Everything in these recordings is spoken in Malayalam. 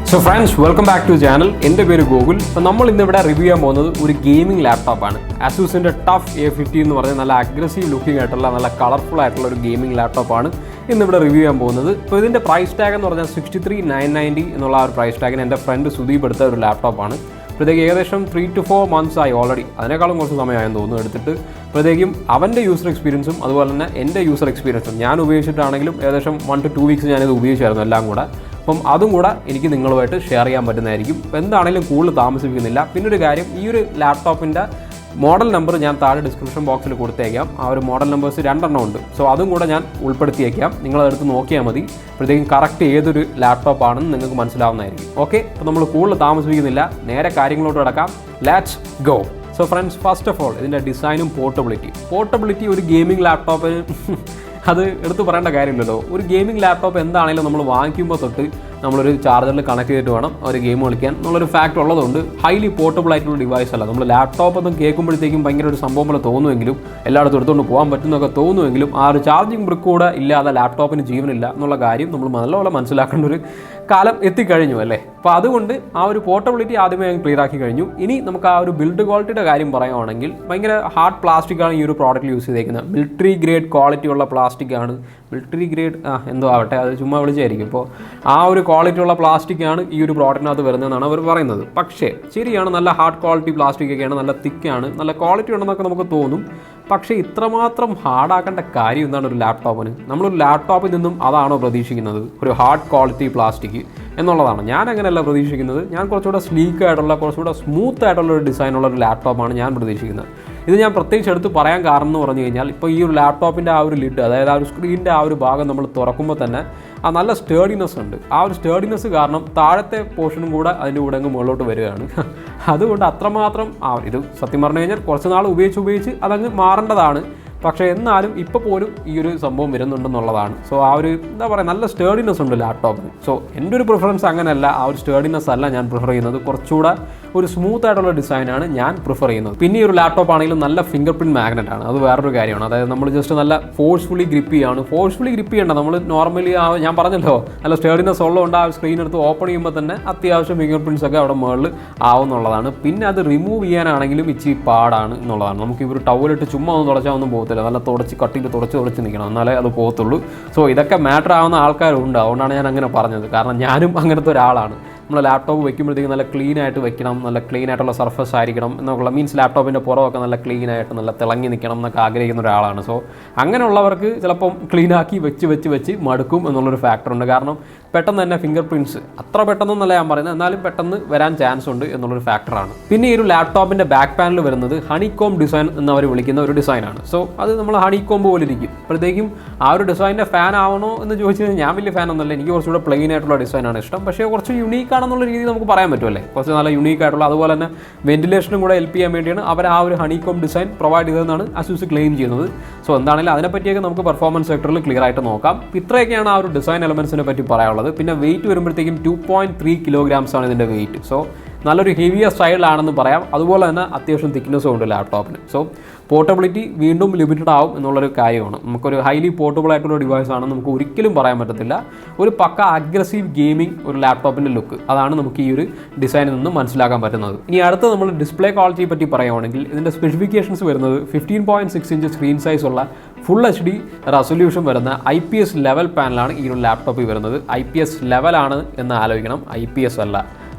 So friends, welcome back to the channel. എൻ്റെ പേര് ഗോകുൽ. അപ്പോൾ നമ്മൾ ഇന്നിവിടെ റിവ്യൂ ചെയ്യാൻ പോകുന്നത് ഒരു ഗെയിമിംഗ് ലാപ്ടോപ്പാണ്. ആസൂസിൻ്റെ ടഫ് A50 എന്ന് പറഞ്ഞ നല്ല അഗ്രസീവ് ലുക്കിംഗ് ആയിട്ടുള്ള നല്ല കളർഫുൾ ആയിട്ടുള്ള ഒരു ഗെയിമിംഗ് ലാപ്ടോപ്പാണ് ഇന്നിവിടെ റിവ്യൂ ചെയ്യാൻ പോകുന്നത്. അപ്പോൾ ഇതിൻ്റെ പ്രൈസ് ടാഗ് എന്ന് പറഞ്ഞാൽ 63,990 എന്നുള്ള ആ ഒരു പ്രൈസ് ടാഗിന് എൻ്റെ ഫ്രണ്ട് സുദീപ് എടുത്ത ഒരു ലാപ്ടോപ്പാണ്. അപ്പോഴത്തേക്ക് ഏകദേശം 3 to 4 months ആയി ഓൾറെഡി, അതിനേക്കാളും കുറച്ച് സമയമായെന്ന് തോന്നുന്നു എടുത്തിട്ട്. അപ്പോഴത്തേക്കും അവൻ്റെ യൂസർ എക്സ്പീരിയൻസും അതുപോലെ തന്നെ എൻ്റെ യൂസർ എക്സ്പീരിയൻസും ഞാൻ ഉപയോഗിച്ചിട്ടാണെങ്കിലും ഏകദേശം 1 to 2 weeks ഞാനിത് ഉപയോഗിച്ചായിരുന്നു എല്ലാം കൂടെ. അപ്പം അതും കൂടെ എനിക്ക് നിങ്ങളുമായിട്ട് ഷെയർ ചെയ്യാൻ പറ്റുന്നതായിരിക്കും. അപ്പോൾ എന്താണെങ്കിലും കൂടുതൽ താമസിപ്പിക്കുന്നില്ല. പിന്നൊരു കാര്യം, ഈ ഒരു ലാപ്ടോപ്പിൻ്റെ മോഡൽ നമ്പർ ഞാൻ താഴെ ഡിസ്ക്രിപ്ഷൻ ബോക്സിൽ കൊടുത്തേക്കാം. ആ ഒരു മോഡൽ നമ്പേഴ്സ് 2 ഉണ്ട്. സോ അതും കൂടെ ഞാൻ ഉൾപ്പെടുത്തിയേക്കാം. നിങ്ങളതെടുത്ത് നോക്കിയാൽ മതി. അപ്പോഴത്തേക്കും കറക്റ്റ് ഏതൊരു ലാപ്ടോപ്പാണെന്ന് നിങ്ങൾക്ക് മനസ്സിലാവുന്നതായിരിക്കും. ഓക്കെ, അപ്പോൾ നമ്മൾ കൂടുതൽ താമസിപ്പിക്കുന്നില്ല, നേരെ കാര്യങ്ങളോട്ട് കിടക്കാം. Let's go. So friends, first of all ഇതിൻ്റെ ഡിസൈനും പോർട്ടബിലിറ്റി ഒരു ഗെയിമിംഗ് ലാപ്ടോപ്പിന് അത് എടുത്ത് പറയേണ്ട കാര്യമില്ലല്ലോ. ഒരു ഗെയിമിംഗ് ലാപ്ടോപ്പ് എന്താണെങ്കിലും നമ്മൾ വാങ്ങിക്കുമ്പോൾ തൊട്ട് നമ്മളൊരു ചാർജറിൽ കണക്ട് ചെയ്തിട്ട് വേണം ഒരു ഗെയിം കളിക്കാൻ എന്നുള്ളൊരു ഫാക്ട് ഉള്ളതുകൊണ്ട് ഹൈലി പോർട്ടബിൾ ആയിട്ടുള്ള ഡിവൈസ് അല്ല. നമ്മൾ ലാപ്ടോപ്പ് ഒന്നും കേൾക്കുമ്പോഴത്തേക്കും ഭയങ്കര ഒരു സംഭവം പോലെ തോന്നുമെങ്കിലും, എല്ലായിടത്തും എടുത്തുകൊണ്ട് പോകാൻ പറ്റുന്നതൊക്കെ തോന്നുമെങ്കിലും, ആ ഒരു ചാർജിങ് ബ്രിക്ക് കൂടെ ഇല്ലാതെ ലാപ്ടോപ്പിന് ജീവനില്ല എന്നുള്ള കാര്യം നമ്മൾ നല്ലപോലെ മനസ്സിലാക്കേണ്ട ഒരു കാലം എത്തിക്കഴിഞ്ഞു അല്ലേ. അപ്പോൾ അതുകൊണ്ട് ആ ഒരു പോർട്ടബിലിറ്റി ആദ്യമേ ഞാൻ ക്ലിയർ ആക്കി കഴിഞ്ഞു. ഇനി നമുക്ക് ആ ഒരു ബിൽഡ് ക്വാളിറ്റിയുടെ കാര്യം പറയുകയാണെങ്കിൽ ഭയങ്കര ഹാർഡ് പ്ലാസ്റ്റിക്കാണ് ഈ ഒരു പ്രോഡക്റ്റ് യൂസ് ചെയ്തേക്കുന്നത്. മിലിറ്ററി ഗ്രേഡ് ക്വാളിറ്റി ഉള്ള പ്ലാസ്റ്റിക്കാണ്. മിലിറ്ററി ഗ്രേഡ് എന്തോ ആവട്ടെ, അത് ചുമ്മാ വിളിച്ചായിരിക്കും. അപ്പോൾ ആ ഒരു ക്വാളിറ്റി ഉള്ള പ്ലാസ്റ്റിക്കാണ് ഈ ഒരു പ്രോഡക്റ്റിനകത്ത് വരുന്നതെന്നാണ് അവർ പറയുന്നത്. പക്ഷേ ശരിയാണ്, നല്ല ഹാർഡ് ക്വാളിറ്റി പ്ലാസ്റ്റിക്കൊക്കെയാണ്, നല്ല തിക്കാണ്, നല്ല ക്വാളിറ്റി ഉണ്ടെന്നൊക്കെ നമുക്ക് തോന്നും. പക്ഷേ ഇത്രമാത്രം ഹാർഡാക്കേണ്ട കാര്യം എന്താണ് ഒരു ലാപ്ടോപ്പിന്? നമ്മളൊരു ലാപ്ടോപ്പിൽ നിന്നും അതാണോ പ്രതീക്ഷിക്കുന്നത്, ഒരു ഹാർഡ് ക്വാളിറ്റി പ്ലാസ്റ്റിക് എന്നുള്ളതാണ്? ഞാൻ അങ്ങനെയല്ല പ്രതീക്ഷിക്കുന്നത്. ഞാൻ കുറച്ചുകൂടെ സ്ലീക്ക് ആയിട്ടുള്ള, കുറച്ചുകൂടെ സ്മൂത്ത് ആയിട്ടുള്ള ഒരു ഡിസൈനുള്ള ഒരു ലാപ്ടോപ്പാണ് ഞാൻ പ്രതീക്ഷിക്കുന്നത്. ഇത് ഞാൻ പ്രത്യേകിച്ച് എടുത്ത് പറയാൻ കാരണം എന്ന് പറഞ്ഞു കഴിഞ്ഞാൽ, ഇപ്പോൾ ഈ ഒരു ലാപ്ടോപ്പിൻ്റെ ആ ഒരു ലിഡ്, അതായത് ആ ഒരു സ്ക്രീനിൻ്റെ ആ ഒരു ഭാഗം നമ്മൾ തുറക്കുമ്പോൾ തന്നെ ആ നല്ല സ്റ്റേർഡിനെസ് ഉണ്ട്. ആ ഒരു സ്റ്റേർഡിനെസ് കാരണം താഴത്തെ പോർഷനും കൂടെ അതിൻ്റെ കൂടെ അങ്ങ് മുകളിലോട്ട് വരികയാണ്. അതുകൊണ്ട് അത്രമാത്രം ഇത് സത്യം പറഞ്ഞു കഴിഞ്ഞാൽ കുറച്ച് നാൾ ഉപയോഗിച്ച് അതങ്ങ് മാറേണ്ടതാണ്. പക്ഷേ എന്നാലും ഇപ്പോൾ പോലും ഈ ഒരു സംഭവം വരുന്നുണ്ടെന്നുള്ളതാണ്. സോ ആ ഒരു എന്താ പറയുക, നല്ല സ്റ്റേർഡിനെസ് ഉണ്ട് ലാപ്ടോപ്പിന്. സോ എൻ്റെ ഒരു പ്രിഫറൻസ് അങ്ങനെയല്ല, ആ ഒരു സ്റ്റേർഡിനെസ് അല്ല ഞാൻ പ്രിഫർ ചെയ്യുന്നത്. കുറച്ചുകൂടെ ഒരു സ്മൂത്ത് ആയിട്ടുള്ള ഡിസൈനാണ് ഞാൻ പ്രിഫർ ചെയ്യുന്നത്. പിന്നെ ഈ ഒരു ലാപ്ടോപ്പ് ആണെങ്കിലും നല്ല ഫിംഗർ പ്രിൻറ്റ് മാഗ്നറ്റ് ആണ്, അത് വേറൊരു കാര്യമാണ്. അതായത് നമ്മൾ ജസ്റ്റ് നല്ല ഫോഴ്സ്ഫുള്ളി ഗ്രിപ്പ് ചെയ്യേണ്ട. നമ്മൾ നോർമലി ഞാൻ പറഞ്ഞല്ലോ, നല്ല സ്റ്റേർഡിനെസ് ഉള്ളതുകൊണ്ട് ആ സ്ക്രീൻ എടുത്ത് ഓപ്പൺ ചെയ്യുമ്പോൾ തന്നെ അത്യാവശ്യം ഫിംഗർ പ്രിൻറ്റ്സ് ഒക്കെ അവിടെ മുകളിൽ ആവുന്നുള്ളതാണ്. പിന്നെ അത് റിമൂവ് ചെയ്യാനാണെങ്കിലും ഇച്ചിരി പാടാണ് എന്നുള്ളതാണ്. നമുക്ക് ഈ ഒരു ടവലിട്ട് ചുമ്മാ ഒന്നും തുടച്ചാൽ ഒന്നും പോകത്തില്ല, നല്ല കട്ടിയിൽ തുടച്ച് നിൽക്കണം, എന്നാലേ അത് പോകത്തുള്ളൂ. സോ ഇതൊക്കെ മാറ്റർ ആവുന്ന ആൾക്കാരുണ്ട്, അതുകൊണ്ടാണ് ഞാൻ അങ്ങനെ പറഞ്ഞത്. കാരണം ഞാനും അങ്ങനത്തെ ഒരാളാണ്. നമ്മൾ ലാപ്ടോപ്പ് വെക്കുമ്പോഴത്തേക്കും നല്ല ക്ലീൻ ആയിട്ട് വെക്കണം, നല്ല ക്ലീൻ ആയിട്ടുള്ള സർഫസ് ആയിരിക്കണം എന്നുള്ള മീൻസ് ലാപ്ടോപ്പിൻ്റെ പുറമൊക്കെ നല്ല ക്ലീൻ ആയിട്ട് നല്ല തിളങ്ങി നിൽക്കണം എന്നൊക്കെ ആഗ്രഹിക്കുന്ന ഒരാളാണ്. സോ അങ്ങനെയുള്ളവർക്ക് ചിലപ്പം ക്ലീനാക്കി വെച്ച് മടുക്കും എന്നുള്ളൊരു ഫാക്ടറുണ്ട്. കാരണം പെട്ടെന്ന് തന്നെ ഫിംഗർ പ്രിൻറ്റ്സ് അത്ര പെട്ടെന്നൊന്നല്ല ഞാൻ പറയുന്നത്, എന്നാലും പെട്ടെന്ന് വരാൻ ചാൻസ് ഉണ്ട് എന്നുള്ളൊരു ഫാക്ടറാണ്. പിന്നെ ഈ ഒരു ലാപ്ടോപ്പിൻ്റെ ബാക്ക് പാനൽ വരുന്നത് ഹണികോം ഡിസൈൻ എന്നവർ വിളിക്കുന്ന ഒരു ഡിസൈനാണ്. സോ അത് നമ്മൾ ഹണികോംബ് പോലെ ഇരിക്കും. അപ്പോഴത്തേക്കും ആ ഒരു ഡിസൈനിൻ്റെ ഫാൻ ആവണോ എന്ന് ചോദിച്ചു കഴിഞ്ഞാൽ ഞാൻ വലിയ ഫാൻ ഒന്നുമല്ല. എനിക്ക് കുറച്ചുകൂടെ പ്ലെയിൻ ആയിട്ടുള്ള ഡിസൈനാണ് ഇഷ്ടം. പക്ഷേ കുറച്ച് യുണീക്ക് ആണെന്നുള്ള രീതി നമുക്ക് പറയാൻ പറ്റുമല്ലേ, കുറച്ച് നല്ല യുണീക്ക് ആയിട്ടുള്ള, അതുപോലെ തന്നെ വെന്റിലേഷനും കൂടെ ഹെൽപ്പ് ചെയ്യാൻ വേണ്ടിയാണ് അവർ ആ ഒരു ഹണികോം ഡിസൈൻ പ്രൊവൈഡ് ചെയ്തതെന്നാണ് അസൂസ് ക്ലെയിം ചെയ്യുന്നത്. സോ എന്താണെങ്കിലും അതിനെപ്പറ്റിയൊക്കെ നമുക്ക് പെർഫോമൻസ് സെക്ടറിൽ ക്ലിയർ ആയിട്ട് നോക്കാം. ഇത്രയൊക്കെയാണ് ആ ഒരു ഡിസൈൻ എലമെൻസിനെ പറ്റി പറയാനുള്ളത്. പിന്നെ വെയിറ്റ് വരുമ്പോഴത്തേക്കും 2.3 kilograms ആണ് ഇതിൻ്റെ വെയിറ്റ്. സോ നല്ലൊരു ഹെവിയർ സ്റ്റൈലാണെന്ന് പറയാം. അതുപോലെ തന്നെ അത്യാവശ്യം തിക്നെസ്സും ഉണ്ട് ലാപ്ടോപ്പിന്. സോ പോർട്ടബിലിറ്റി വീണ്ടും ലിമിറ്റഡ് ആവും എന്നുള്ളൊരു കാര്യമാണ്. നമുക്കൊരു ഹൈലി പോർട്ടബിൾ ആയിട്ടുള്ള ഡിവൈസ് ആണെന്ന് നമുക്ക് ഒരിക്കലും പറയാൻ പറ്റത്തില്ല. ഒരു പക്ക അഗ്രസീവ് ഗെയിമിംഗ് ഒരു ലാപ്ടോപ്പിൻ്റെ ലുക്ക്, അതാണ് നമുക്ക് ഈ ഒരു ഡിസൈനിൽ നിന്ന് മനസ്സിലാക്കാൻ പറ്റുന്നത്. ഇനി അടുത്ത നമ്മൾ ഡിസ്പ്ലേ ക്വാളിറ്റിയെ പറ്റി പറയുകയാണെങ്കിൽ ഇതിൻ്റെ സ്പെസിഫിക്കേഷൻസ് വരുന്നത് 15.6 inch സ്ക്രീൻ സൈസ് ഉള്ള ഫുൾ HD റെസൊല്യൂഷൻ വരുന്ന IPS ലെവൽ പാനലാണ് ഈ ഒരു ലാപ്ടോപ്പിൽ വരുന്നത്. IPS ലെവലാണ് എന്ന് ആലോചിക്കണം, IPS അല്ല.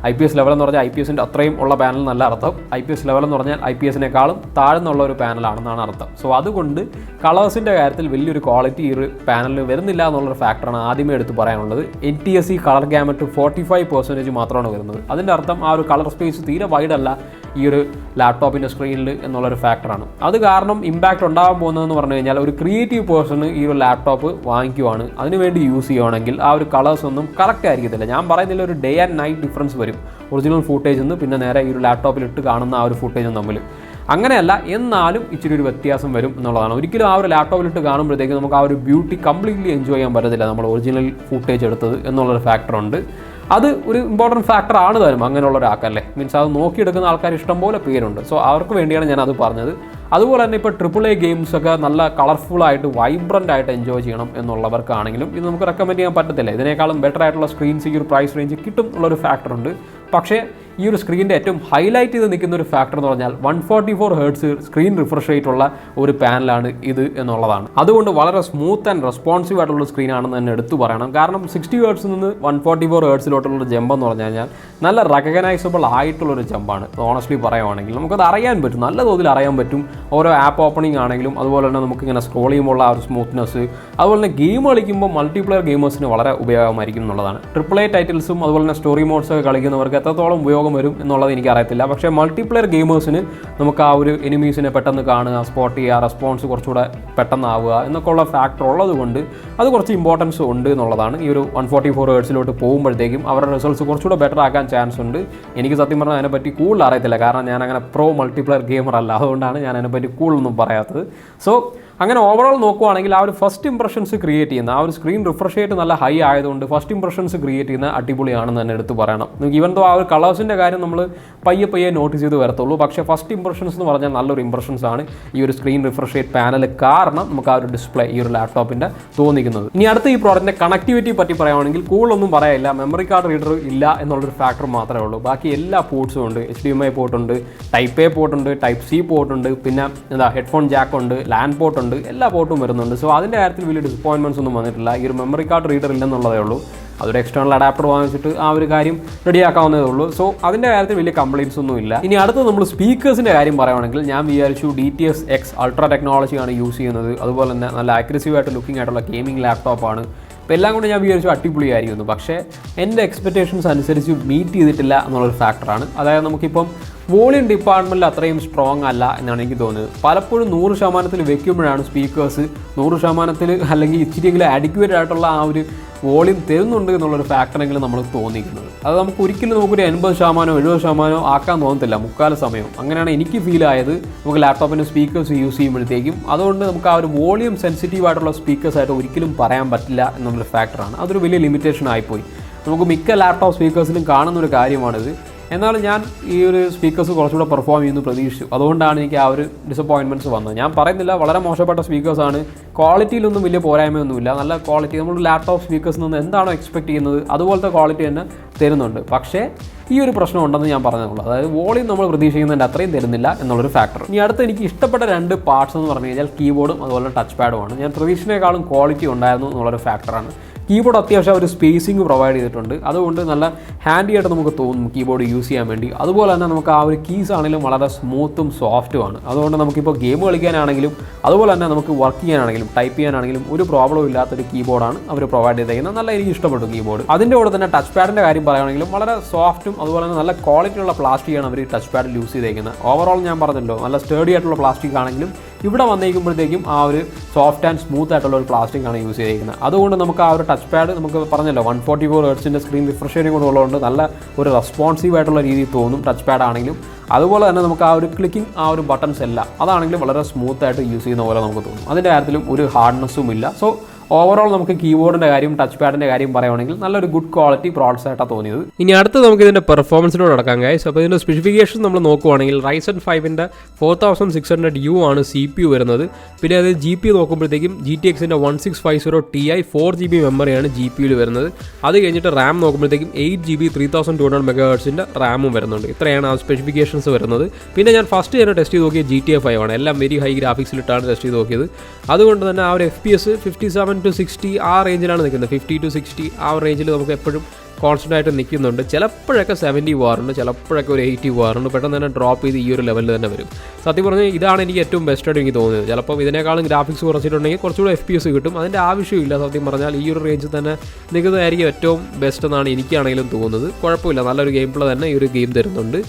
IPS ലെവൽ എന്ന് പറഞ്ഞാൽ IPSൻ്റെ അത്രയും ഉള്ള പാനൽ എന്നല്ല അർത്ഥം. IPS ലെവൽ എന്ന് പറഞ്ഞാൽ IPSനേക്കാളും താഴ്ന്നുള്ള ഒരു പാനലാണെന്നാണ് അർത്ഥം. സോ അതുകൊണ്ട് കളേഴ്സിൻ്റെ കാര്യത്തിൽ വലിയൊരു ക്വാളിറ്റി ഈ ഒരു പാനലിൽ വരുന്നില്ല എന്നുള്ളൊരു ഫാക്ടറാണ് ആദ്യമേ എടുത്ത് പറയാനുള്ളത്. NTSC കളർ ഗാമറ്റ് 45% മാത്രമാണ് വരുന്നത്. അതിൻ്റെ അർത്ഥം ആ ഒരു കളർ സ്പേസ് തീരെ വൈഡല്ല ഈ ഒരു ലാപ്ടോപ്പിൻ്റെ സ്ക്രീനിൽ എന്നുള്ളൊരു ഫാക്ടറാണ്. അത് കാരണം ഇമ്പാക്റ്റ് ഉണ്ടാകാൻ പോകുന്നതെന്ന് പറഞ്ഞു കഴിഞ്ഞാൽ ഒരു ക്രിയേറ്റീവ് പേഴ്സണ് ഈ ഒരു ലാപ്ടോപ്പ് വാങ്ങിക്കുവാണ്, അതിനുവേണ്ടി യൂസ് ചെയ്യുവാണെങ്കിൽ ആ ഒരു കളേഴ്സ് ഒന്നും കറക്റ്റ് ആയിരിക്കത്തില്ല. ഞാൻ പറയുന്നില്ല, ഒരു ഡേ ആൻഡ് നൈറ്റ് ഡിഫറൻസ് വരും ഒറിജിനൽ ഫുട്ടേജിൽ നിന്ന് പിന്നെ നേരെ ഈ ഒരു ലാപ്ടോപ്പിലിട്ട് കാണുന്ന ആ ഒരു ഫുട്ടേജും തമ്മിൽ. അങ്ങനെയല്ല, എന്നാലും ഇച്ചിരി ഒരു വ്യത്യാസം വരും എന്നുള്ളതാണ്. ഒരിക്കലും ആ ഒരു ലാപ്ടോപ്പിലിട്ട് കാണുമ്പോഴത്തേക്കും നമുക്ക് ആ ഒരു ബ്യൂട്ടി കംപ്ലീറ്റ്ലി എൻജോയ് ചെയ്യാൻ പറ്റത്തില്ല, നമ്മൾ ഒറിജിനൽ ഫുട്ടേജ് എടുത്തത് എന്നുള്ളൊരു ഫാക്ടറുണ്ട്. അത് ഒരു ഇമ്പോർട്ടൻറ്റ് ഫാക്ടർ ആണ് താനും അങ്ങനെയുള്ള ഒരാൾക്കല്ലേ. മീൻസ് അത് നോക്കിയെടുക്കുന്ന ആൾക്കാർ ഇഷ്ടംപോലെ പേരുണ്ട്. സോ അവർക്ക് വേണ്ടിയാണ് ഞാൻ അത് പറഞ്ഞത്. അതുപോലെ തന്നെ ഇപ്പോൾ AAA ഗെയിംസൊക്കെ നല്ല കളർഫുള്ളായിട്ട് വൈബ്രൻ്റ് ആയിട്ട് എൻജോയ് ചെയ്യണം എന്നുള്ളവർക്കാണെങ്കിലും ഇത് നമുക്ക് റെക്കമെൻഡ് ചെയ്യാൻ പറ്റത്തില്ല. ഇതിനേക്കാളും ബെറ്റർ ആയിട്ടുള്ള സ്ക്രീൻസ് ഈ ഒരു പ്രൈസ് റേഞ്ച് കിട്ടും എന്നുള്ളൊരു ഫാക്ടറുണ്ട്. പക്ഷേ ഈ ഒരു സ്ക്രീനിൻ്റെ ഏറ്റവും ഹൈലൈറ്റ് ചെയ്ത് നിൽക്കുന്ന ഒരു ഫാക്ടർ എന്ന് പറഞ്ഞാൽ 144 Hz സ്ക്രീൻ റിഫ്രഷ് റേറ്റ് ഉള്ള ഒരു പാനലാണ് ഇത് എന്നുള്ളതാണ്. അതുകൊണ്ട് വളരെ സ്മൂത്ത് ആൻഡ് റെസ്പോൺസീവ് ആയിട്ടുള്ള സ്ക്രീനാണെന്ന് തന്നെ എടുത്തു പറയണം. കാരണം 60 Hz നിന്ന് 144 Hzലോട്ടുള്ളൊരു ജമ്പ് എന്ന് പറഞ്ഞു കഴിഞ്ഞാൽ നല്ല റെക്കഗ്നൈസബിൾ ആയിട്ടുള്ളൊരു ജമ്പാണ്. ഓണസ്റ്റ്ലി പറയുവാണെങ്കിൽ നമുക്കത് അറിയാൻ പറ്റും, നല്ല തോതിൽ അറിയാൻ പറ്റും. ഓരോ ആപ്പ് ഓപ്പണിംഗ് ആണെങ്കിലും അതുപോലെ തന്നെ നമുക്കിങ്ങനെ സ്ക്രോൾ ചെയ്യുമ്പോൾ ആ ഒരു സ്മൂത്ത്നെസ്, അതുപോലെ തന്നെ ഗെയിം കളിക്കുമ്പോൾ മൾട്ടിപ്ലെയർ ഗെയിമേഴ്സിന് വളരെ ഉപയോഗമായിരിക്കും എന്നുള്ളതാണ്. AAA ടൈറ്റിൽസും അതുപോലെ തന്നെ സ്റ്റോറി മോഡ്സൊക്കെ കളിക്കുന്നവർക്ക് എത്രത്തോളം ഉപയോഗം വരും എന്നുള്ളത് എനിക്കറിയത്തില്ല. പക്ഷേ മൾട്ടിപ്ലെയർ ഗെയിമേഴ്സിന് നമുക്ക് ആ ഒരു എനിമീസിനെ പെട്ടെന്ന് കാണുക, സ്പോട്ട് ചെയ്യുക, റെസ്പോൺസ് കുറച്ചുകൂടെ പെട്ടെന്നാവുക എന്നൊക്കെ ഉള്ള ഫാക്ടർ ഉള്ളത് കൊണ്ട് അത് കുറച്ച് ഇമ്പോർട്ടൻസ് ഉണ്ട് എന്നുള്ളതാണ്. ഈ ഒരു 144 Hzലോട്ട് പോകുമ്പോഴത്തേക്കും അവരുടെ റിസൾട്ട്സ് കുറച്ചുകൂടെ ബെറ്റർ ആക്കാൻ ചാൻസ് ഉണ്ട്. എനിക്ക് സത്യം പറഞ്ഞാൽ അതിനെപ്പറ്റി കൂടുതൽ അറിയത്തില്ല, കാരണം ഞാൻ അങ്ങനെ പ്രോ മൾട്ടിപ്ലെയർ ഗെയിമർ അല്ല. അതുകൊണ്ടാണ് ഞാൻ അതിനെപ്പറ്റി കൂടുതലൊന്നും പറയാത്തത്. സോ അങ്ങനെ ഓവറോൾ നോക്കുവാണെങ്കിൽ ആ ഒരു ഫസ്റ്റ് ഇംപ്രഷൻസ് ക്രിയേറ്റ് ചെയ്യുന്ന ആ ഒരു സ്ക്രീൻ റിഫ്രഷ് റേറ്റ് നല്ല ഹൈ ആയതുകൊണ്ട് ഫസ്റ്റ് ഇംപ്രഷൻസ് ക്രിയേറ്റ് ചെയ്യുന്ന അടിപൊളിയാണെന്ന് തന്നെ എടുത്ത് പറയണം. ഈവൻ ദോ ആ ഒരു കളേഴ്സിൻ്റെ കാര്യം നമ്മൾ പയ്യെ നോട്ടീസ് ചെയ്ത് വരത്തുള്ളൂ. പക്ഷേ ഫസ്റ്റ് ഇംപ്രഷൻസ് എന്ന് പറഞ്ഞാൽ നല്ലൊരു ഇംപ്രഷൻസ് ആണ് ഈ ഒരു സ്ക്രീൻ റിഫ്രഷ് റേറ്റ് പാനൽ കാരണം നമുക്ക് ആ ഒരു ഡിസ്പ്ലേ ഈ ഒരു ലാപ്ടോപ്പിൻ്റെ തോന്നിക്കുന്നത്. ഇനി അടുത്ത ഈ പ്രോഡക്റ്റിൻ്റെ കണക്ടിവിറ്റി പറ്റി പറയുകയാണെങ്കിൽ കൂടുതലൊന്നും പറയാനില്ല. മെമ്മറി കാർഡ് റീഡർ ഇല്ല എന്നുള്ളൊരു ഫാക്ടർ മാത്രമേ ഉള്ളൂ. ബാക്കി എല്ലാ പോർട്സും ഉണ്ട്. HDMI പോർട്ടുണ്ട്, Type A പോർട്ടുണ്ട്, Type C പോർട്ടുണ്ട്, പിന്നെ ഹെഡ്ഫോൺ ജാക്ക് ഉണ്ട്, ലാൻ പോർട്ടുണ്ട്, എല്ലാ പോർട്ടും വരുന്നുണ്ട്. സോ അതിൻ്റെ കാര്യത്തിൽ വലിയ ഡിസപ്പോയിൻമെൻറ്റ്സ് ഒന്നും വന്നിട്ടില്ല. ഈ ഒരു മെമ്മറി കാർഡ് റീഡർ ഇല്ലെന്നുള്ളതേ ഉള്ളൂ. അതൊരു എക്സ്റ്റേണൽ അഡാപ്റ്റർ വാങ്ങിച്ചിട്ട് ആ ഒരു കാര്യം റെഡിയാക്കാവുന്നതേ ഉള്ളൂ. സോ അതിൻ്റെ കാര്യത്തിൽ വലിയ കംപ്ലയിൻസ് ഒന്നും ഇല്ല. ഇനി അടുത്ത് നമ്മൾ സ്പീക്കേഴ്സിൻ്റെ കാര്യം പറയുകയാണെങ്കിൽ ഞാൻ വിചാരിച്ചു DTS X അൾട്രാ ടെക്നോളജിയാണ് യൂസ് ചെയ്യുന്നത്. അതുപോലെ തന്നെ നല്ല അഗ്രസീവായിട്ട് ലുക്കിംഗ് ആയിട്ടുള്ള ഗെയിമിംഗ് ലാപ്ടോപ്പാണ്. അപ്പോൾ എല്ലാം കൊണ്ട് ഞാൻ വിചാരിച്ചു അടിപൊളിയായിരിക്കുന്നു. പക്ഷേ എൻ്റെ എക്സ്പെക്റ്റേഷൻസ് അനുസരിച്ച് മീറ്റ് ചെയ്തിട്ടില്ല എന്നുള്ളൊരു ഫാക്ടറാണ്. അതായത് നമുക്കിപ്പം വോളിയം ഡിപ്പാർട്ട്മെൻറ്റിൽ അത്രയും സ്ട്രോങ് അല്ല എന്നാണ് എനിക്ക് തോന്നുന്നത്. പലപ്പോഴും 100% വെക്കുമ്പോഴാണ് സ്പീക്കേഴ്സ് 100% അല്ലെങ്കിൽ ഇച്ചിരിയെങ്കിലും അഡിക്വേറ്റ് ആയിട്ടുള്ള ആ ഒരു വോളിയം തരുന്നുണ്ട് എന്നുള്ളൊരു ഫാക്ടറെങ്കിലും നമ്മൾ തോന്നിക്കുന്നത്. അത് നമുക്ക് ഒരിക്കലും നമുക്കൊരു 80% 70% ആക്കാൻ തോന്നത്തില്ല മുക്കാല സമയം. അങ്ങനെയാണ് എനിക്ക് ഫീൽ ആയത് നമുക്ക് ലാപ്ടോപ്പിൻ്റെ സ്പീക്കേഴ്സ് യൂസ് ചെയ്യുമ്പോഴത്തേക്കും. അതുകൊണ്ട് നമുക്ക് ആ ഒരു വോളിയം സെൻസിറ്റീവ് ആയിട്ടുള്ള സ്പീക്കേഴ്സായിട്ട് ഒരിക്കലും പറയാൻ പറ്റില്ല എന്നുള്ളൊരു ഫാക്ടറാണ്. അതൊരു വലിയ ലിമിറ്റേഷൻ ആയിപ്പോയി. നമുക്ക് മിക്ക ലാപ്ടോപ്പ് സ്പീക്കേഴ്സിലും കാണുന്നൊരു കാര്യമാണിത്. എന്നാലും ഞാൻ ഈ ഒരു സ്പീക്കേഴ്സ് കുറച്ചുകൂടെ പെർഫോം ചെയ്യുന്നു പ്രതീക്ഷിച്ചു. അതുകൊണ്ടാണ് എനിക്ക് ആ ഒരു ഡിസപ്പോയിൻമെൻറ്റ്സ് വന്നത്. ഞാൻ പറയുന്നില്ല വളരെ മോശപ്പെട്ട സ്പീക്കേഴ്സാണ്, ക്വാളിറ്റിയിലൊന്നും വലിയ പോരായ്മയൊന്നുമില്ല. നല്ല ക്വാളിറ്റി നമ്മൾ ലാപ്ടോപ്പ് സ്പീക്കേഴ്സിൽ നിന്ന് എന്താണോ എക്സ്പെക്ട് ചെയ്യുന്നത് അതുപോലത്തെ ക്വാളിറ്റി തന്നെ തരുന്നുണ്ട്. പക്ഷേ ഈ ഒരു പ്രശ്നം ഉണ്ടെന്ന് ഞാൻ പറഞ്ഞതുള്ളൂ. അതായത് വോളിയം നമ്മൾ പ്രതീക്ഷിക്കുന്നതിൻ്റെ അത്രയും തരുന്നില്ല എന്നുള്ളൊരു ഫാക്ടർ. ഇനി അടുത്ത് എനിക്ക് ഇഷ്ടപ്പെട്ട 2 പാർട്സ് എന്ന് പറഞ്ഞു കഴിഞ്ഞാൽ കീബോർഡും അതുപോലെ ടച്ച് പാഡുമാണ്. ഞാൻ പ്രതീക്ഷിച്ചതിനേക്കാളും ക്വാളിറ്റി ഉണ്ടായിരുന്നു എന്നുള്ളൊരു ഫാക്ടറാണ്. കീബോർഡ് അത്യാവശ്യം ഒരു സ്പേസിങ് പ്രൊവൈഡ് ചെയ്തിട്ടുണ്ട്. അതുകൊണ്ട് നല്ല ഹാൻഡി ആയിട്ട് നമുക്ക് തോന്നും കീബോർഡ് യൂസ് ചെയ്യാൻ വേണ്ടി. അതുപോലെ തന്നെ നമുക്ക് ആ ഒരു കീസ് ആണെങ്കിലും വളരെ സ്മൂത്തും സോഫ്റ്റുമാണ്. അതുകൊണ്ട് നമുക്കിപ്പോൾ ഗെയിം കളിക്കാനാണെങ്കിലും അതുപോലെ തന്നെ നമുക്ക് വർക്ക് ചെയ്യാനാണെങ്കിലും ടൈപ്പ് ചെയ്യാനാണെങ്കിലും ഒരു പ്രോബ്ലം ഇല്ലാത്തൊരു കീബോർഡാണ് അവർ പ്രൊവൈഡ് ചെയ്തിരിക്കുന്നത്. നല്ല എനിക്ക് ഇഷ്ടപ്പെട്ടു കീബോർഡ്. അതിൻ്റെ കൂടെ തന്നെ ടച്ച് പാഡിൻ്റെ കാര്യം പറയുകയാണെങ്കിലും വളരെ സോഫ്റ്റും അതുപോലെ തന്നെ നല്ല ക്വാളിറ്റിയുള്ള പ്ലാസ്റ്റിക്കാണ് അവർ ടച്ച് പാഡിൽ യൂസ് ചെയ്തേക്കുന്നത്. ഓവറോൾ ഞാൻ പറഞ്ഞല്ലോ നല്ല സ്റ്റേഡി ആയിട്ടുള്ള പ്ലാസ്റ്റിക് ആണെങ്കിലും ഇവിടെ വന്നേക്കുമ്പോഴത്തേക്കും ആ ഒരു സോഫ്റ്റ് ആൻഡ് സ്മൂത്ത് ആയിട്ടുള്ള ഒരു പ്ലാസ്റ്റിക് ആണ് യൂസ് ചെയ്തിരിക്കുന്നത്. അതുകൊണ്ട് നമുക്ക് ആ ഒരു ടച്ച് പാഡ് നമുക്ക് പറഞ്ഞല്ലോ 144 Hzൻ്റെ സ്ക്രീൻ റിഫ്രഷ് റേറ്റിംഗ് കൊണ്ടുള്ളതുകൊണ്ട് നല്ല ഒരു റെസ്പോൺസീവ് ആയിട്ടുള്ള രീതിയിൽ തോന്നും ടച്ച് പാഡ് ആണെങ്കിലും. അതുപോലെ തന്നെ നമുക്ക് ആ ഒരു ക്ലിക്കിംഗ് ആ ഒരു ബട്ടൺസ് എല്ലാം അതാണെങ്കിലും വളരെ സ്മൂത്ത് ആയിട്ട് യൂസ് ചെയ്യുന്ന പോലെ നമുക്ക് തോന്നും. അതിൻ്റെ കാര്യത്തിലും ഒരു ഹാർഡ്നെസ്സും ഇല്ല. സോ ഓവറോൾ നമുക്ക് കീബോർഡിൻ്റെ കാര്യം ടച്ച് പാഡിൻ്റെ കാര്യം പറയുകയാണെങ്കിൽ നല്ലൊരു ഗുഡ് ക്വാളിറ്റി പ്രോഡക്ട്സ് ആയിട്ടാണ് തോന്നിയത്. ഇനി അടുത്ത് നമുക്ക് ഇതിൻ്റെ പെർഫോമൻസിനോട് നടക്കാം ഗൈസ്. അപ്പോൾ ഇതിൻ്റെ സ്പെസിഫിക്കേഷൻ നമ്മൾ നോക്കുവാണെങ്കിൽ Ryzen 5ൻ്റെ 4600U ആണ് CPU വരുന്നത്. പിന്നെ അത് GP നോക്കുമ്പോഴത്തേക്കും GTXൻ്റെ 1650 Ti 4GB മെമ്മറിയാണ് GPUയിൽ വരുന്നത്. അത് കഴിഞ്ഞിട്ട് റാം നോക്കുമ്പോഴത്തേക്കും 8GB 3200 MHz റാമും വരുന്നുണ്ട്. ഇത്രയാണ് ആ സ്പെസിഫിക്കേഷൻസ് വരുന്നത്. പിന്നെ ഞാൻ ഫസ്റ്റ് തന്നെ ടെസ്റ്റ് ചെയ്ത് നോക്കിയത് GTA 5 ആണ്. എല്ലാം വെരി ഹൈ ഗ്രാഫിക്സിലിട്ടാണ് ടെസ്റ്റ് ചെയ്ത് നോക്കിയത്. അതുകൊണ്ട് തന്നെ ആ ഒരു FPS 57 to 60 ആ റേഞ്ചിലാണ് നിൽക്കുന്നത്. 50 to 60 ആ റേഞ്ചിൽ നമുക്ക് എപ്പോഴും കോൺസ്റ്റൻ്റ് ആയിട്ട് നിൽക്കുന്നുണ്ട്. ചിലപ്പോഴൊക്കെ 70 പോകാറുണ്ട്, ചിലപ്പോഴൊക്കെ ഒരു 80 പോകാറുണ്ട്. പെട്ടെന്ന് തന്നെ ഡ്രോപ്പ് ചെയ്ത് ഈ ഒരു ലെവലിൽ തന്നെ വരും. സത്യം പറഞ്ഞാൽ ഇതാണ് എനിക്ക് ഏറ്റവും ബെസ്റ്റായിട്ട് എനിക്ക് തോന്നിയത്. ചിലപ്പോൾ ഇതിനേക്കാളും ഗ്രാഫിക്സ് കുറച്ചിട്ടുണ്ടെങ്കിൽ കുറച്ചുകൂടെ FPS കിട്ടും. അതിൻ്റെ ആവശ്യമില്ല. സത്യം പറഞ്ഞാൽ ഈ ഒരു റേഞ്ചിൽ തന്നെ നിൽക്കുന്നതായിരിക്കും ഏറ്റവും ബെസ്റ്റ് എന്നാണ് എനിക്കാണെങ്കിലും തോന്നുന്നത്. കുഴപ്പമില്ല, നല്ലൊരു ഗെയിം പ്ലേ തന്നെ ഈ ഒരു ഗെയിം തരുന്നുണ്ട്.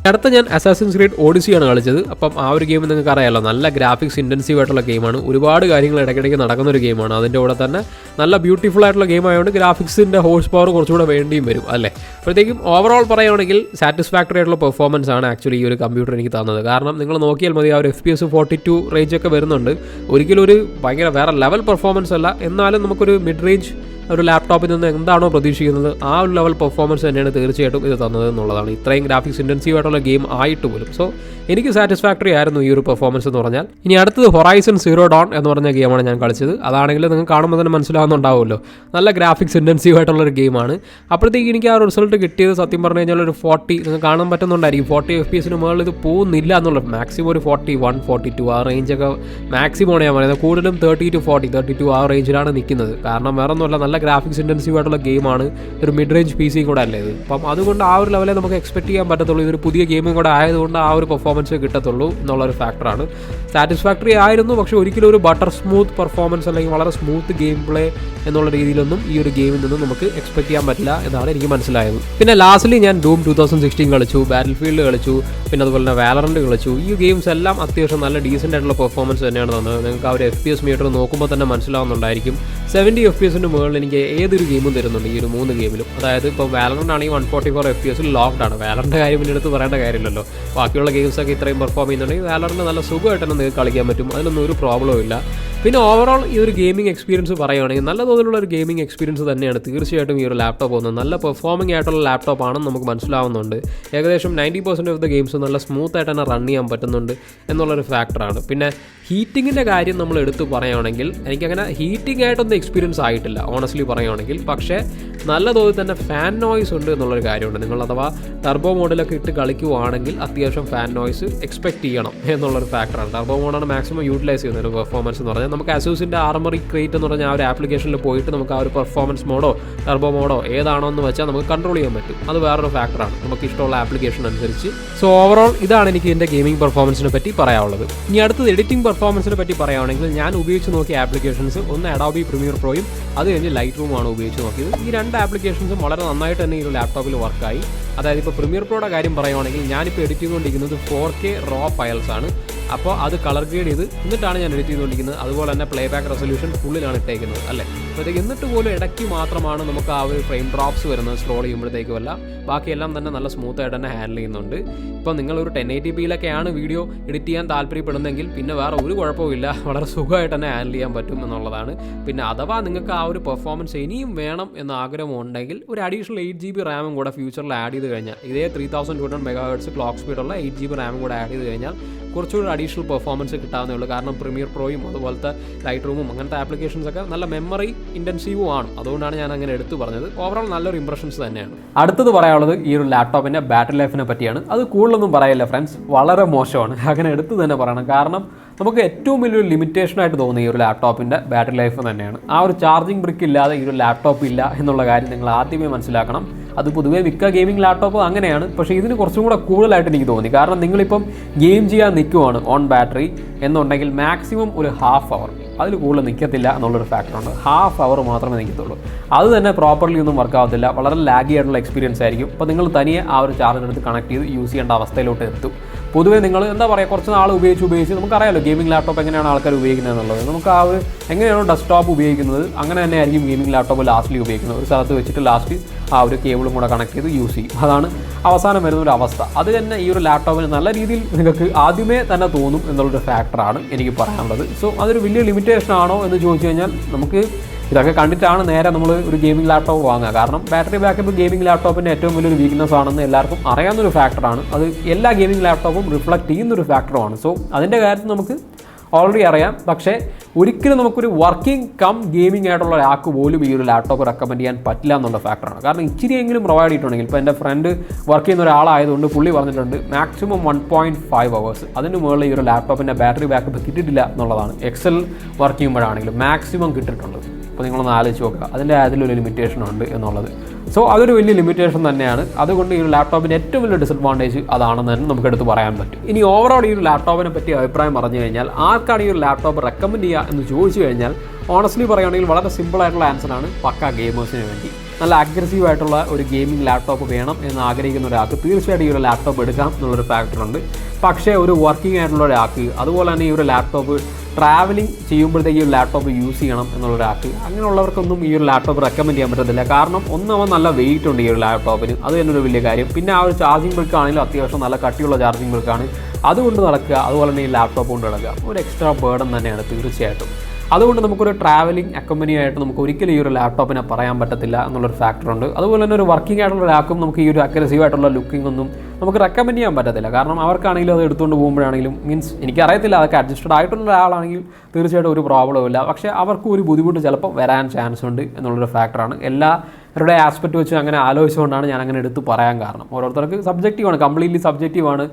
അടുത്ത ഞാൻ അസാസിൻസ് ക്രീഡ് ഓഡിസിയാണ് കളിച്ചത്. അപ്പം ആ ഒരു ഗെയിം നിങ്ങൾക്ക് അറിയാമല്ലോ, നല്ല ഗ്രാഫിക്സ് ഇൻറ്റൻസീവ് ആയിട്ടുള്ള ഗെയിമാണ്. ഒരുപാട് കാര്യങ്ങൾ ഇടയ്ക്കിടയ്ക്ക് നടക്കുന്ന ഒരു ഗെയിമാണ്. അതിൻ്റെ കൂടെ തന്നെ നല്ല ബ്യൂട്ടിഫുൾ ആയിട്ടുള്ള ഗെയിം ആയതുകൊണ്ട് ഗ്രാഫിക്സിൻ്റെ ഹോഴ്സ് പവർ കുറച്ചുകൂടെ വേണ്ടിയും വരും അല്ലേ. അപ്പോഴത്തേക്കും ഓവറോൾ പറയുകയാണെങ്കിൽ സാറ്റിസ്ഫാക്ടറി ആയിട്ടുള്ള പെർഫോമൻസ് ആണ് ആക്ച്വലി ഈ ഒരു കമ്പ്യൂട്ടർ എനിക്ക് തന്നത്. കാരണം നിങ്ങൾ നോക്കിയാൽ മതി, ആ ഒരു FPS 42 റേഞ്ചൊക്കെ വരുന്നുണ്ട്. ഒരിക്കലും ഒരു ഭയങ്കര വേറെ ലെവൽ പെർഫോമൻസ് അല്ല, എന്നാലും നമുക്കൊരു മിഡ് റേഞ്ച് ഒരു ലാപ്ടോപ്പിൽ നിന്ന് എന്താണോ പ്രതീക്ഷിക്കുന്നത് ആ ഒരു ലെവൽ പെർഫോമൻസ് തന്നെയാണ് തീർച്ചയായിട്ടും ഇത് തന്നത് എന്നുള്ളതാണ്. ഇത്രയും ഗ്രാഫിക്സ് ഇൻറ്റൻസീവ് ആയിട്ടുള്ള ഗെയിം ആയിട്ട് പോലും. സോ എനിക്ക് സാറ്റിസ്ഫാക്ടറി ആയിരുന്നു ഈ ഒരു പെർഫോമൻസ് എന്ന് പറഞ്ഞാൽ. ഇനി അടുത്തത് ഹൊറൈസൺ സീറോ ഡോൺ എന്ന് പറഞ്ഞ ഗെയിമാണ് ഞാൻ കളിച്ചത്. അതാണെങ്കിൽ നിങ്ങൾക്ക് കാണുമ്പോൾ തന്നെ മനസ്സിലാവുന്നുണ്ടാവുമല്ലോ, നല്ല ഗ്രാഫിക്സ് ഇൻറ്റൻസീവ് ആയിട്ടുള്ളൊരു ഗെയിമാണ്. അപ്പോഴത്തേക്ക് എനിക്ക് ആ റിസൾട്ട് കിട്ടിയത് സത്യം പറഞ്ഞു കഴിഞ്ഞാൽ ഒരു 40 നിങ്ങൾക്ക് കാണാൻ പറ്റുന്നുണ്ടായിരിക്കും. 40 FPS മുകളിൽ ഇത് പോകുന്നില്ല എന്നുള്ളത്. മാക്സിമം ഒരു 41, 42 ആ റേഞ്ചൊക്കെ മാക്സിമമാണ് ഞാൻ പറയുന്നത്. കൂടുതലും 30 to 40, 32 ആ റേഞ്ചിലാണ് നിൽക്കുന്നത്. കാരണം വേറെ ഒന്നുമല്ല, നല്ല ഗ്രാഫിക്സ് ഇൻറ്റൻസീവ് ആയിട്ടുള്ള ഗെയിമാണ്. ഒരു മിഡ് റേഞ്ച് PC കൂടെ അല്ലേ ഇത്. അപ്പം അതുകൊണ്ട് ആ ഒരു ലെവലേ നമുക്ക് എക്സ്പെക്ട് ചെയ്യാൻ പറ്റത്തുള്ളൂ. ഇതൊരു പുതിയ ഗെയിമും കൂടെ ആയതുകൊണ്ട് ആ ഒരു പെർഫോമൻസ് കിട്ടത്തുള്ളൂ എന്നുള്ളൊരു ഫാക്ടറാണ്. സാറ്റിസ്ഫാക്ടറി ആയിരുന്നു, പക്ഷേ ഒരിക്കലും ഒരു ബട്ടർ സ്മൂത്ത് പെർഫോമൻസ് അല്ലെങ്കിൽ വളരെ സ്മൂത്ത് ഗെയിം പ്ലേ എന്നുള്ള രീതിയിലൊന്നും ഈ ഒരു ഗെയിമിൽ നിന്ന് നമുക്ക് എക്സ്പെക്ട് ചെയ്യാൻ പറ്റില്ല എന്നാണ് എനിക്ക് മനസ്സിലായത്. പിന്നെ ലാസ്റ്റ്ലി ഞാൻ ഡൂം 2016 കളിച്ചു, ബാറ്റിൽ ഫീൽഡ് കളിച്ചു, പിന്നെ അതുപോലെ തന്നെ വാലറന്റ് കളിച്ചു. ഈ ഗെയിംസ് എല്ലാം അത്യാവശ്യം നല്ല ഡീസൻ്റ് ആയിട്ടുള്ള പെർഫോമൻസ് തന്നെയാണ് തന്നത്. നിങ്ങൾക്ക് ആ ഒരു FPS മീറ്റർ നോക്കുമ്പോൾ തന്നെ മനസ്സിലാവുന്നുണ്ടായിരിക്കും. 70 FPS മുകളിൽ എനിക്ക് ഏതൊരു ഗെയിമും തരുന്നുണ്ട് ഈ ഒരു 3 ഗെയിമിലും. അതായത് ഇപ്പോൾ വാലറന്റ് ആണെങ്കിൽ 144 FPS ലോക്ക്ഡ് ആണ്. വാലറിൻ്റെ കാര്യം പിന്നെ എടുത്ത് പറയേണ്ട കാര്യമില്ലല്ലോ. ബാക്കിയുള്ള ഗെയിംസൊക്കെ ഇത്രയും പെർഫോം ചെയ്യുന്നുണ്ടെങ്കിൽ വാലറിന് നല്ല സുഖമായിട്ട് തന്നെ നിങ്ങൾക്ക് കളിക്കാൻ പറ്റും. അതിലൊന്നും ഒരു പ്രോബ്ലവും ഇല്ല. പിന്നെ ഓവറോൾ ഈ ഒരു ഗെയിമിംഗ് എക്സ്പീരിയൻസ് പറയുകയാണെങ്കിൽ നല്ല തോതിലുള്ള ഒരു ഗെയിമിംഗ് എക്സ്പീരിയൻസ് തന്നെയാണ് തീർച്ചയായിട്ടും ഈ ഒരു ലാപ്ടോപ്പ് വന്നത്. നല്ല പെർഫോമിംഗ് ആയിട്ടുള്ള ലാപ്ടോപ്പ് ആണെന്ന് നമുക്ക് മനസ്സിലാവുന്നുണ്ട്. ഏകദേശം 90% ഓഫ് ദ ഗെയിംസ് നല്ല സ്മൂത്തായിട്ട് തന്നെ റൺ ചെയ്യാൻ പറ്റുന്നുണ്ട് എന്നുള്ളൊരു ഫാക്ടറാണ്. പിന്നെ ഹീറ്റിങ്ങിൻ്റെ കാര്യം നമ്മൾ എടുത്ത് പറയുകയാണെങ്കിൽ എനിക്കങ്ങനെ ഹീറ്റിംഗ് ആയിട്ടൊന്നും എക്സ്പീരിയൻസ് ആയിട്ടില്ല ഓണസ്റ്റ്ലി പറയുകയാണെങ്കിൽ. പക്ഷേ നല്ല തോതിൽ തന്നെ ഫാൻ നോയ്സ് ഉണ്ട് എന്നുള്ളൊരു കാര്യമുണ്ട്. നിങ്ങൾ അഥവാ ടർബോ മോഡിലൊക്കെ ഇട്ട് കളിക്കുവാണെങ്കിൽ അത്യാവശ്യം ഫാൻ നോയ്സ് എക്സ്പെക്ട് ചെയ്യണം എന്നുള്ളൊരു ഫാക്ടറാണ്. ടർബോ മോഡാണ് മാക്സിമം യൂട്ടിലൈസ് ചെയ്യുന്ന ഒരു പെർഫോമൻസ് എന്ന് പറഞ്ഞാൽ. നമുക്ക് അസൂസിൻ്റെ ആർമറി ക്രിയേറ്റ് എന്ന് പറഞ്ഞാൽ ആ ഒരു ആപ്ലിക്കേഷനിൽ പോയിട്ട് നമുക്ക് ആ ഒരു പെർഫോമൻസ് മോഡോ ടർബോ മോഡോ ഏതാണോ എന്ന് വെച്ചാൽ നമുക്ക് കൺട്രോൾ ചെയ്യാൻ പറ്റും. അത് വേറൊരു ഫാക്ടറാണ് നമുക്ക് ഇഷ്ടമുള്ള ആപ്ലിക്കേഷൻ അനുസരിച്ച്. സോ ഓവറോൾ ഇതാണ് എനിക്ക് ഇതിൻ്റെ ഗെയിമിംഗ് പെർഫോമൻസിനെ പറ്റി പറയാനുള്ളത്. ഇനി അടുത്തത് എഡിറ്റിംഗ് പെർഫോമൻസിനെ പറ്റി പറയുകയാണെങ്കിൽ ഞാൻ ഉപയോഗിച്ച് നോക്കിയ ആപ്ലിക്കേഷൻസ് ഒന്ന് അഡോബി പ്രീമിയർ പ്രോയും അത് കഴിഞ്ഞ് ലൈറ്റ് റൂമാണ് ഉപയോഗിച്ച് നോക്കിയത്. ഈ 2 ആപ്ലിക്കേഷൻസും വളരെ നന്നായിട്ട് തന്നെ ഈ ഒരു ലാപ്ടോപ്പിൽ വർക്കായി. അതായത് ഇപ്പോൾ പ്രീമിയർ പ്രോയുടെ കാര്യം പറയുകയാണെങ്കിൽ ഞാനിപ്പോൾ എഡിറ്റ് ചെയ്തുകൊണ്ടിരിക്കുന്നത് 4K റോ ഫയൽസ് ആണ്. അപ്പോൾ അത് കളർ ഗ്രേഡ് ചെയ്ത് എന്നിട്ടാണ് ഞാൻ എഡിറ്റ് ചെയ്തുകൊണ്ടിരിക്കുന്നത്. അതുപോലെ തന്നെ പ്ലേ ബാക്ക് റെസൊല്യൂഷൻ ഫുള്ളിലാണ് ഇട്ടേക്കുന്നത് അല്ലേ. അപ്പോഴത്തേക്ക് എന്നിട്ട് പോലും ഇടയ്ക്ക് മാത്രമാണ് നമുക്ക് ആ ഒരു ഫ്രെയിം ഡ്രോപ്സ് വരുന്നത് സ്ക്രോൾ ചെയ്യുമ്പോഴത്തേക്കുമല്ല. ബാക്കിയെല്ലാം തന്നെ നല്ല സ്മൂത്തായിട്ട് തന്നെ ഹാൻഡിൽ ചെയ്യുന്നുണ്ട്. ഇപ്പോൾ നിങ്ങളൊരു 1080pയിലൊക്കെയാണ് വീഡിയോ എഡിറ്റ് ചെയ്യാൻ താല്പര്യപ്പെടുന്നെങ്കിൽ പിന്നെ വേറെ ഒരു കുഴപ്പമില്ല, വളരെ സുഖമായിട്ട് തന്നെ ഹാൻഡിൽ ചെയ്യാൻ പറ്റും എന്നുള്ളതാണ്. പിന്നെ അഥവാ നിങ്ങൾക്ക് ആ ഒരു പെർഫോമൻസ് ഇനിയും വേണം എന്ന ആഗ്രഹമുണ്ടെങ്കിൽ ഒരു അഡീഷണൽ 8GB റാമും കൂടെ ഫ്യൂച്ചറിൽ ആഡ് ചെയ്ത് കഴിഞ്ഞാൽ ഇതേ 3200 MHz ക്ലോക്ക് സ്പീഡുള്ള 8GB റാമും കൂടെ ആഡ് ചെയ്ത് കഴിഞ്ഞാൽ കുറച്ചുകൂടി അഡീഷണൽ പെർഫോമൻസ് കിട്ടാവുന്നേ ഉള്ളൂ. കാരണം പ്രീമിയർ പ്രോയും അതുപോലത്തെ ലൈറ്റ് റൂമും അങ്ങനത്തെ ആപ്ലിക്കേഷൻസൊക്കെ നല്ല മെമ്മറി ഇൻറ്റൻസീവും ആണ്. അതുകൊണ്ടാണ് ഞാൻ അങ്ങനെ എടുത്തു പറഞ്ഞത്. ഓവറോൾ നല്ലൊരു ഇംപ്രഷൻസ് തന്നെയാണ്. അടുത്തത് പറയാനുള്ളത് ഈ ഒരു ലാപ്ടോപ്പിൻ്റെ ബാറ്ററി ലൈഫിനെ പറ്റിയാണ്. അത് കൂടുതലൊന്നും പറയില്ല ഫ്രണ്ട്സ്, വളരെ മോശമാണ്. അങ്ങനെ എടുത്ത് തന്നെ പറയണം. കാരണം നമുക്ക് ഏറ്റവും വലിയൊരു ലിമിറ്റേഷനായിട്ട് തോന്നുന്ന ഈ ഒരു ലാപ്ടോപ്പിൻ്റെ ബാറ്ററി ലൈഫ് തന്നെയാണ്. ആ ഒരു ചാർജിങ് ബ്രിക്ക് ഇല്ലാതെ ഈ ഒരു ലാപ്ടോപ്പ് ഇല്ല എന്നുള്ള കാര്യം നിങ്ങൾ ആദ്യമേ മനസ്സിലാക്കണം. അത് പൊതുവേ മിക്ക ഗെയിമിംഗ് ലാപ്ടോപ്പ് അങ്ങനെയാണ്. പക്ഷേ ഇതിന് കുറച്ചും കൂടെ കൂടുതലായിട്ട് എനിക്ക് തോന്നി. കാരണം നിങ്ങളിപ്പം ഗെയിം ചെയ്യാൻ നിൽക്കുവാണ് ഓൺ ബാറ്ററി എന്നുണ്ടെങ്കിൽ മാക്സിമം ഒരു ഹാഫ് അവർ, അതിൽ കൂടുതൽ നിൽക്കത്തില്ല എന്നുള്ളൊരു ഫാക്ടറുണ്ട്. ഹാഫ് അവർ മാത്രമേ നിൽക്കത്തുള്ളൂ. അത് തന്നെ പ്രോപ്പർലി ഒന്നും വർക്ക് ആവത്തില്ല. വളരെ ലാഗി ആയിട്ടുള്ള എക്സ്പീരിയൻസ് ആയിരിക്കും. അപ്പോൾ നിങ്ങൾ തനിയെ ആ ഒരു ചാർജർ എടുത്ത് കണക്ട് ചെയ്ത് യൂസ് ചെയ്യേണ്ട അവസ്ഥയിലോട്ട് എത്തും. പൊതുവേ നിങ്ങൾ എന്താ പറയുക, കുറച്ച് നാൾ ഉപയോഗിച്ച് നമുക്കറിയാമല്ലോ ഗെയിമിംഗ് ലാപ്ടോപ്പ് എങ്ങനെയാണ് ആൾക്കാർ ഉപയോഗിക്കുന്നത് എന്നുള്ളത്. നമുക്ക് ആ ഒരു എങ്ങനെയാണോ ഡെസ്ക്ടോപ്പ് ഉപയോഗിക്കുന്നത് അങ്ങനെ തന്നെ ആയിരിക്കും ഗെയിമിംഗ് ലാപ്ടോപ്പ് ലാസ്റ്റിൽ ഉപയോഗിക്കുന്നത്. ഒരു സ്ഥലത്ത് വെച്ചിട്ട് ലാസ്റ്റ് ആ ഒരു കേബിളും കൂടെ കണക്ട് ചെയ്ത് യൂസ് ചെയ്യും. അതാണ് അവസാനം വരുന്ന ഒരു അവസ്ഥ. അത് തന്നെ ഈ ഒരു ലാപ്ടോപ്പിന് നല്ല രീതിയിൽ നിങ്ങൾക്ക് ആദ്യമേ തന്നെ തോന്നും എന്നുള്ളൊരു ഫാക്ടറാണ് എനിക്ക് പറയാനുള്ളത്. സോ അതൊരു വലിയ ലിമിറ്റേഷൻ ആണോ എന്ന് ചോദിച്ചു കഴിഞ്ഞാൽ നമുക്ക് ഇതൊക്കെ കണ്ടിട്ടാണ് നേരെ നമ്മൾ ഒരു ഗെയിമിംഗ് ലാപ്ടോപ്പ് വാങ്ങുക. കാരണം ബാറ്ററി ബാക്കപ്പ് ഗെയിമിംഗ് ലാപ്ടോപ്പിൻ്റെ ഏറ്റവും വലിയൊരു വീക്ക്നെസ് ആണെന്ന് എല്ലാവർക്കും അറിയാവുന്നൊരു ഫാക്ടറാണ്. അത് എല്ലാ ഗെയിമിംഗ് ലാപ്ടോപ്പും റിഫ്ലക്റ്റ് ചെയ്യുന്നൊരു ഫാക്ടറുമാണ്. സോ അതിൻ്റെ കാര്യത്തിൽ നമുക്ക് ഓൾറെഡി അറിയാം. പക്ഷേ ഒരിക്കലും നമുക്കൊരു വർക്കിംഗ് കം ഗെയിമിംഗ് ആയിട്ടുള്ള ഒരാൾക്ക് പോലും ഈ ഒരു ലാപ്ടോപ്പ് റെക്കമെൻഡ് ചെയ്യാൻ പറ്റില്ല എന്നുള്ള ഫാക്ടറാണ്. കാരണം ഇച്ചിരിയെങ്കിലും പ്രൊവൈഡ് ചെയ്തിട്ടുണ്ടെങ്കിൽ, ഇപ്പോൾ എൻ്റെ ഫ്രണ്ട് വർക്ക് ചെയ്യുന്ന ഒരാളായതുകൊണ്ട് പുള്ളി പറഞ്ഞിട്ടുണ്ട് മാക്സിമം 1.5 hours അതിന് മുകളിൽ ഈ ഒരു ലാപ്ടോപ്പിൻ്റെ ബാറ്ററി ബാക്കപ്പ് കിട്ടിയിട്ടില്ല എന്നുള്ളതാണ്. എക്സൽ വർക്ക് ചെയ്യുമ്പോഴാണെങ്കിലും മാക്സിമം കിട്ടിയിട്ടുണ്ട്. അപ്പോൾ നിങ്ങളൊന്ന് ആലോചിച്ച് നോക്കുക, അതിൻ്റെ അതിലൊരു ലിമിറ്റേഷൻ ഉണ്ട് എന്നുള്ളത്. സോ അതൊരു വലിയ ലിമിറ്റേഷൻ തന്നെയാണ്. അതുകൊണ്ട് ഈ ഒരു ലാപ്ടോപ്പിൻ്റെ ഏറ്റവും വലിയ ഡിസഡ്വാൻറ്റേജ് അതാണെന്ന് തന്നെ നമുക്കെടുത്ത് പറയാൻ പറ്റും. ഇനി ഓവറോൾ ഈ ഒരു ലാപ്ടോപ്പിനെ പറ്റി അഭിപ്രായം പറഞ്ഞു കഴിഞ്ഞാൽ ആർക്കാണ് ഈ ഒരു ലാപ്ടോപ്പ് റെക്കമെൻഡ് ചെയ്യുക എന്ന് ചോദിച്ചു കഴിഞ്ഞാൽ ഓണസ്റ്റ്ലി പറയുകയാണെങ്കിൽ വളരെ സിമ്പിളായിട്ടുള്ള ആൻസറാണ്. പക്ക ഗെയിമേഴ്സിന് വേണ്ടി നല്ല അഗ്രസീവ് ആയിട്ടുള്ള ഒരു ഗെയിമിംഗ് ലാപ്ടോപ്പ് വേണം എന്ന് ആഗ്രഹിക്കുന്ന ഒരാൾക്ക് തീർച്ചയായിട്ടും ഈ ഒരു ലാപ്ടോപ്പ് എടുക്കാം എന്നുള്ളൊരു ഫാക്ടറുണ്ട്. പക്ഷേ ഒരു വർക്കിംഗ് ആയിട്ടുള്ള ഒരാൾക്ക്, അതുപോലെ തന്നെ ഈ ഒരു ലാപ്ടോപ്പ് ട്രാവലിംഗ് ചെയ്യുമ്പോഴത്തേക്ക് ഈ ഒരു ലാപ്ടോപ്പ് യൂസ് ചെയ്യണം എന്നുള്ള ഒരാൾക്ക്, അങ്ങനെയുള്ളവർക്കൊന്നും ഈ ഒരു ലാപ്ടോപ്പ് റെക്കമെൻഡ് ചെയ്യാൻ പറ്റത്തില്ല. കാരണം ഒന്നവൻ നല്ല വെയിറ്റ് ഉണ്ട് ഈ ഒരു ലാപ്ടോപ്പിന്, അത് തന്നെ ഒരു വലിയ കാര്യം. പിന്നെ ആ ഒരു ചാർജിങ് ബ്രിക്ക് ആണെങ്കിലും അത്യാവശ്യം നല്ല കട്ടിയുള്ള ചാർജിങ് ബ്രിക്കാണ്, അതുകൊണ്ട് നടക്കുക. അതുപോലെ തന്നെ ഈ ലാപ്ടോപ്പ് കൊണ്ട് നടക്കുക ഒരു എക്സ്ട്രാ ബേർഡൻ തന്നെയാണ് തീർച്ചയായിട്ടും. അതുകൊണ്ട് നമുക്കൊരു ട്രാവലിംഗ് അക്കമ്പനി ആയിട്ട് നമുക്ക് ഒരിക്കലും ഈ ഒരു ലാപ്ടോപ്പിനെ പറയാൻ പറ്റത്തില്ല എന്നുള്ളൊരു ഫാക്ടറുണ്ട്. അതുപോലെ തന്നെ ഒരു വർക്കിംഗ് ആയിട്ടുള്ള ഒരാൾക്കും നമുക്ക് ഈ ഒരു അഗ്രസീവ് ആയിട്ടുള്ള ലുക്കിംഗ് ഒന്നും നമുക്ക് റെക്കമെൻഡ് ചെയ്യാൻ പറ്റത്തില്ല. കാരണം അവർക്കാണെങ്കിലും അത് എടുത്തുകൊണ്ട് പോകുമ്പോഴാണെങ്കിലും മീൻസ് എനിക്കറിയത്തില്ല, അതൊക്കെ അഡ്ജസ്റ്റഡ് ആയിട്ടുള്ള ഒരാളാണെങ്കിൽ തീർച്ചയായിട്ടും ഒരു പ്രോബ്ലം ഇല്ല. പക്ഷേ അവർക്കും ഒരു ബുദ്ധിമുട്ട് ചിലപ്പോൾ വരാൻ ചാൻസ് ഉണ്ട് എന്നുള്ളൊരു ഫാക്ടറാണ്. എല്ലാവരുടെ ആസ്പെക്റ്റ് വെച്ച് അങ്ങനെ ആലോചിച്ചുകൊണ്ടാണ് ഞാൻ അങ്ങനെ എടുത്ത് പറയാൻ കാരണം. ഓരോരുത്തർക്ക് സബ്ജക്റ്റീവാണ്, കംപ്ലീറ്റ്ലി സബ്ജക്റ്റീവാണ്.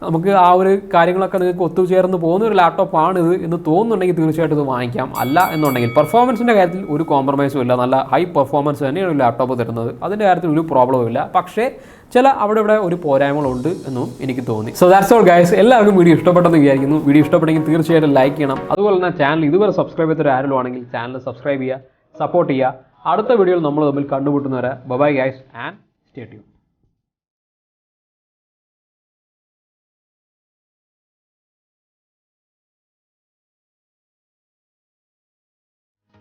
നമുക്ക് ആ ഒരു കാര്യങ്ങളൊക്കെ നിങ്ങൾക്ക് ഒത്തുചേർന്ന് പോകുന്ന ഒരു ലാപ്ടോപ്പാണിത് എന്ന് തോന്നുന്നുണ്ടെങ്കിൽ തീർച്ചയായിട്ടും ഇത് വാങ്ങിക്കാം. അല്ല എന്നുണ്ടെങ്കിൽ പെർഫോമൻസിൻ്റെ കാര്യത്തിൽ ഒരു കോംപ്രമൈസും ഇല്ല, നല്ല ഹൈ പെർഫോമൻസ് തന്നെയാണ് ഒരു ലാപ്ടോപ്പ് തരുന്നത്, അതിൻ്റെ കാര്യത്തിൽ ഒരു പ്രോബ്ലവും ഇല്ല. പക്ഷേ ചില അവിടെ ഇവിടെ ഒരു പോരായ്മകളുണ്ട് എന്നും എനിക്ക് തോന്നി. So that's all guys. എല്ലാവർക്കും വീഡിയോ ഇഷ്ടപ്പെട്ടെന്ന് വിചാരിക്കുന്നു. വീഡിയോ ഇഷ്ടപ്പെട്ടെങ്കിൽ തീർച്ചയായിട്ടും ലൈക്ക് ചെയ്യണം. അതുപോലെ തന്നെ ചാനൽ ഇതുവരെ സബ്സ്ക്രൈബ് ചെയ്തൊരു ആരെങ്കിലും ആണെങ്കിൽ ചാനൽ സബ്സ്ക്രൈബ് ചെയ്യുക, സപ്പോർട്ട് ചെയ്യുക. അടുത്ത വീഡിയോയിൽ നമ്മൾ തമ്മിൽ കണ്ടുമുട്ടുന്നവരെ bye guys and stay tuned.